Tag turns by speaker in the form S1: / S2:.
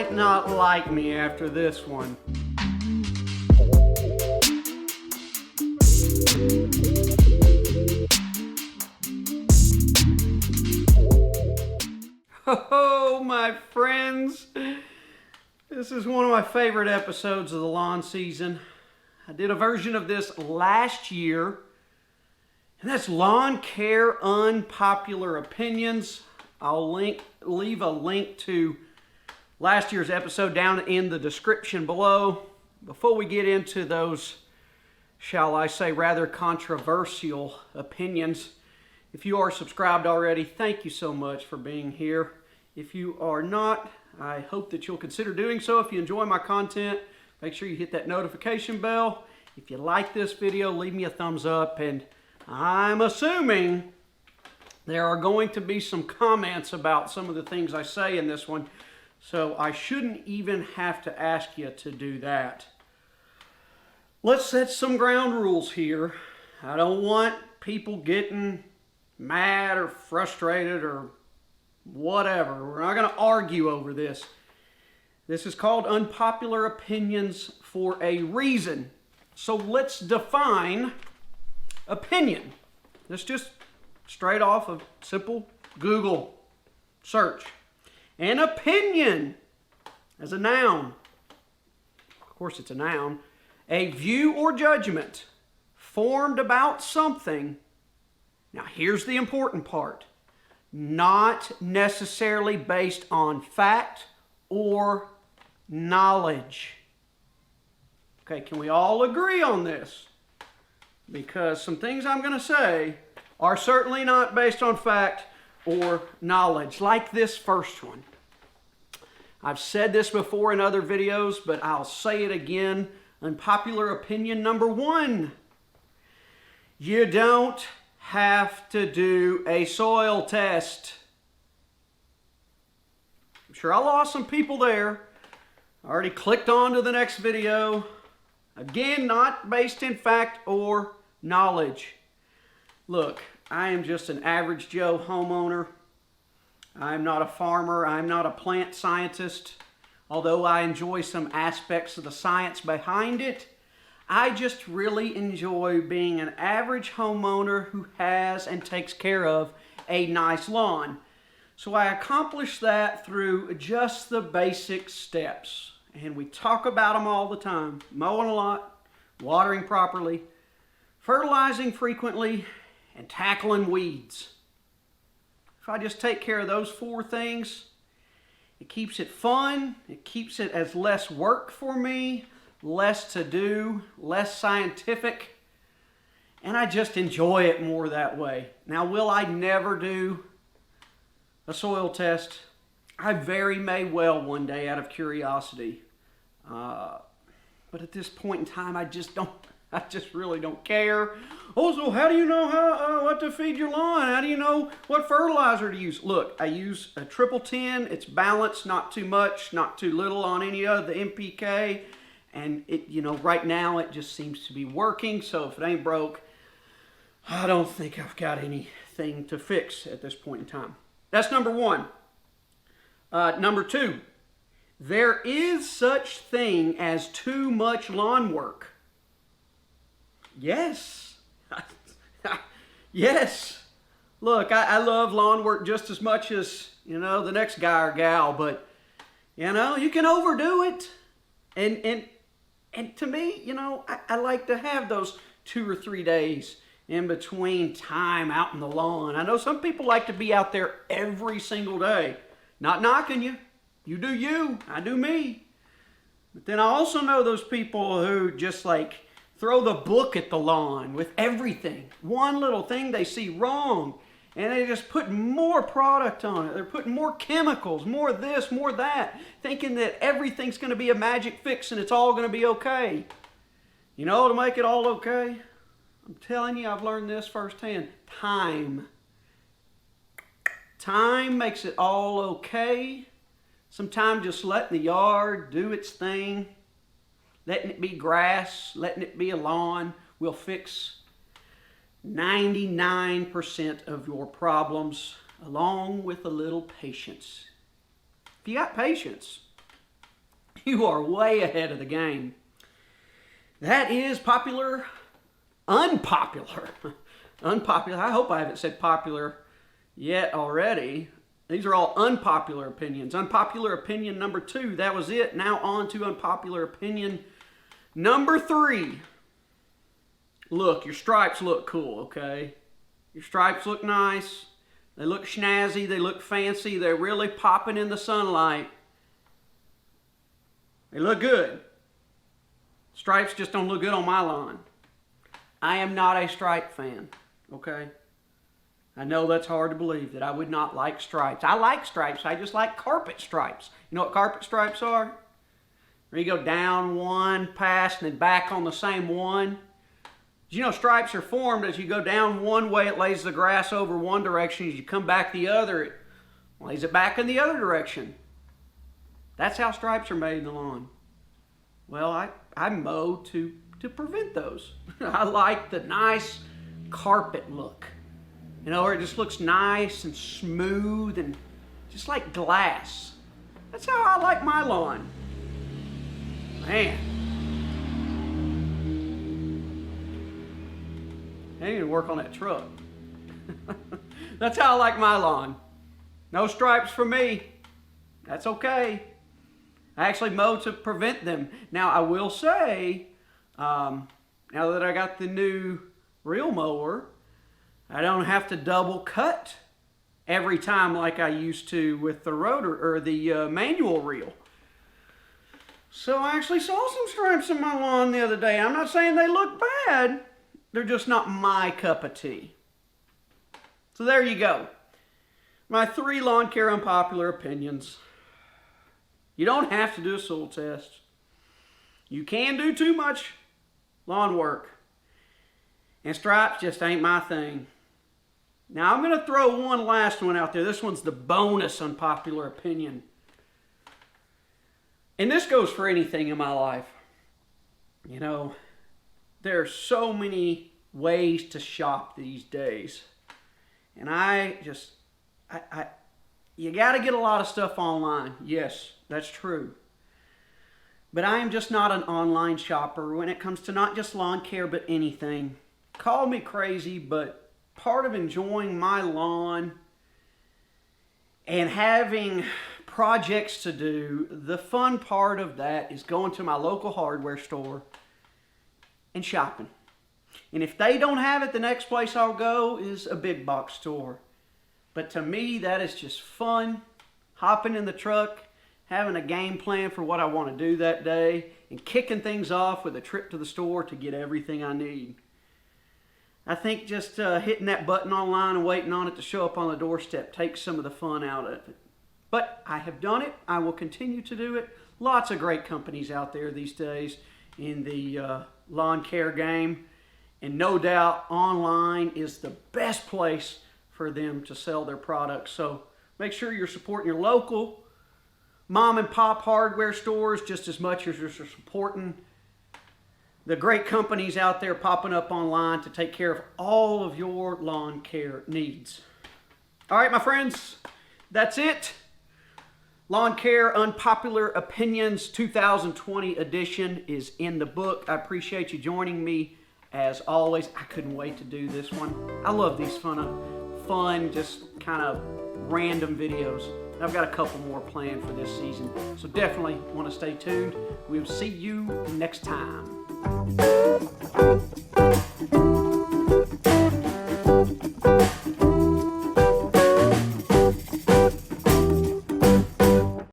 S1: might not like me after this one. Oh, my friends, this is one of my favorite episodes of the lawn season. I did a version of this last year, and that's Lawn Care Unpopular Opinions. I'll leave a link to last year's episode down in the description below. Before we get into those, shall I say, rather controversial opinions, if you are subscribed already, thank you so much for being here. If you are not, I hope that you'll consider doing so. If you enjoy my content, make sure you hit that notification bell. If you like this video, leave me a thumbs up. And I'm assuming there are going to be some comments about some of the things I say in this one, so I shouldn't even have to ask you to do that. Let's set some ground rules here. I don't want people getting mad or frustrated or whatever. We're not going to argue over this. This is called Unpopular Opinions for a reason. So let's define opinion. Let's just straight off of simple Google search. An opinion as a noun. Of course it's a noun. A view or judgment formed about something. Now here's the important part. Not necessarily based on fact or knowledge. Okay, can we all agree on this? Because some things I'm going to say are certainly not based on fact or knowledge, like this first one. I've said this before in other videos, but I'll say it again. Unpopular opinion number one. You don't have to do a soil test. I'm sure I lost some people there. I already clicked on to the next video. Again, not based in fact or knowledge. Look, I am just an average Joe homeowner. I'm not a farmer. I'm not a plant scientist. Although I enjoy some aspects of the science behind it, I just really enjoy being an average homeowner who has and takes care of a nice lawn. So I accomplish that through just the basic steps. And we talk about them all the time. Mowing a lot, watering properly, fertilizing frequently, and tackling weeds. If I just take care of those four things, it keeps it fun, it keeps it as less work for me, less to do, less scientific, and I just enjoy it more that way. Now, will I never do a soil test? I very may well one day out of curiosity. But at this point in time, I just really don't care. Oh, so how do you know what to feed your lawn? How do you know what fertilizer to use? Look, I use a 10-10. It's balanced, not too much, not too little on any of the NPK. And it, right now it just seems to be working. So if it ain't broke, I don't think I've got anything to fix at this point in time. That's number one. Number two, there is such thing as too much lawn work. Yes. Yes. Look, I love lawn work just as much as, the next guy or gal, but, you can overdo it. And to me, I like to have those 2 or 3 days in between time out in the lawn. I know some people like to be out there every single day. Not knocking you. You do you. I do me. But then I also know those people who just throw the book at the lawn with everything. One little thing they see wrong, and they just put more product on it. They're putting more chemicals, more this, more that, thinking that everything's going to be a magic fix and it's all going to be okay. To make it all okay? I'm telling you, I've learned this firsthand. Time. Time makes it all okay. Sometimes just letting the yard do its thing, letting it be grass, letting it be a lawn, will fix 99% of your problems, along with a little patience. If you got patience, You are way ahead of the game. That is popular, unpopular. Unpopular. I hope I haven't said popular yet already. These are all unpopular opinions. Unpopular opinion number 2. That was it. Now on to unpopular opinion number 3. Look, your stripes look cool, okay? Your stripes look nice. They look snazzy. They look fancy. They're really popping in the sunlight. They look good. Stripes just don't look good on my lawn. I am not a stripe fan, okay? I know that's hard to believe that I would not like stripes. I like stripes. I just like carpet stripes. You know what carpet stripes are? Where you go down one, pass, and then back on the same one. You know, stripes are formed as you go down one way, it lays the grass over one direction. As you come back the other, it lays it back in the other direction. That's how stripes are made in the lawn. Well, I mow to prevent those. I like the nice carpet look. You know, where it just looks nice and smooth and just like glass. That's how I like my lawn. Man. I need to work on that truck. That's how I like my lawn. No stripes for me. That's okay. I actually mow to prevent them. Now, I will say, now that I got the new reel mower, I don't have to double cut every time like I used to with the rotor or the manual reel. So I actually saw some stripes in my lawn the other day. I'm not saying they look bad. They're just not my cup of tea. So there you go. My 3 lawn care unpopular opinions. You don't have to do a soil test. You can do too much lawn work. And stripes just ain't my thing. Now I'm going to throw one last one out there. This one's the bonus unpopular opinion. And this goes for anything in my life. You know, there are so many ways to shop these days. And you got to get a lot of stuff online. Yes, that's true. But I am just not an online shopper when it comes to not just lawn care, but anything. Call me crazy, but part of enjoying my lawn and having projects to do, the fun part of that is going to my local hardware store and shopping. And if they don't have it, the next place I'll go is a big box store. But to me, that is just fun. Hopping in the truck, having a game plan for what I want to do that day, and kicking things off with a trip to the store to get everything I need. I think just hitting that button online and waiting on it to show up on the doorstep takes some of the fun out of it. But I have done it. I will continue to do it. Lots of great companies out there these days in the lawn care game. And no doubt online is the best place for them to sell their products. So make sure you're supporting your local mom and pop hardware stores just as much as you're supporting the great companies out there popping up online to take care of all of your lawn care needs. All right, my friends, that's it. Lawn Care Unpopular Opinions 2020 edition is in the book. I appreciate you joining me as always. I couldn't wait to do this one. I love these fun, just kind of random videos. I've got a couple more planned for this season, so definitely want to stay tuned. We'll see you next time.